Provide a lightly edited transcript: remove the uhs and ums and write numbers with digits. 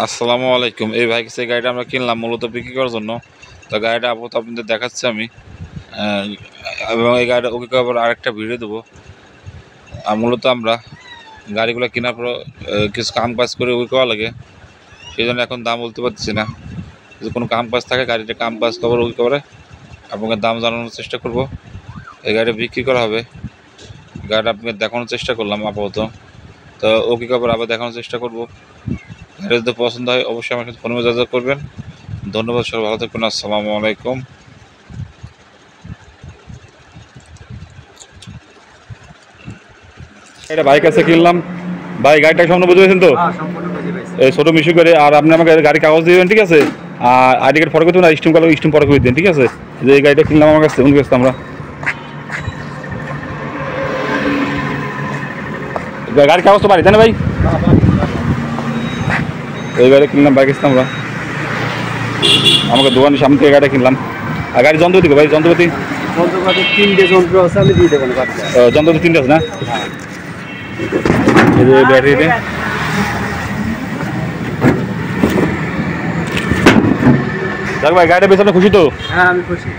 আসসালামু আলাইকুম। এই ভাই কাছে গাড়িটা আমরা কিনলাম মূলত বিক্রি করার জন্য। তো গাড়িটা আপাতত আপনাদের দেখাচ্ছি আমি, এবং এই গাড়িটা ওকে আবার আরেকটা ভিডিও দেবো। আর মূলত আমরা গাড়িগুলো কেনার পর কিছু কাম কাজ করে ওকে করা লাগে, সেই জন্য এখন দাম বলতে পারছি না। যদি কোনো কাম কাজ থাকে গাড়িটা কাম কাজ খবর ওকে করে আপনাকে দাম জানানোর চেষ্টা করব। এই গাড়িটা বিক্রি করা হবে। গাড়িটা আপনাকে দেখানোর চেষ্টা করলাম আপাতত। তো ওকে খবর আবার দেখানোর চেষ্টা করব। গাড়ি যদি পছন্দ হয় অবশ্যই আমার সাথে ফোনে যোগাযোগ করবেন। ধন্যবাদ, সবাই ভালো থাকবেন। আসসালামু আলাইকুম। এটা বাইক আছে কিনলাম ভাই, গাড়িটা সম্পূর্ণ বুঝে পেয়েছেন তো? এই ছোটো মিশু করে। আর আপনি আমাকে গাড়ি কাগজ দিবেন, ঠিক আছে? আর আইডি কার্ড ফটো করতে না, স্টিম কালো স্টিম ফটো করে দিন, ঠিক আছে? যে এই গাড়িটা কিনলাম আমার কাছে, উনি কাছে আমরা গাড়ির কাগজ তো বাড়ি তাই না ভাই? এই গাড়ি কিনলাম বাইক আসতাম আমরা, আমাকে দোকানের সামনে থেকে গাড়িটা কিনলাম। আর গাড়ির যন্ত্রপাতি ভাই, যন্ত্রপাতি 3টে যন্ত্র আছে, আমি দিয়ে দেবো। যন্ত্রপাতি 3টে আছে না? এই যে ব্যাটারিতে দেখ ভাই, গাড়িটা বেশ আপনি খুশি তো? হ্যাঁ, আমি খুশি।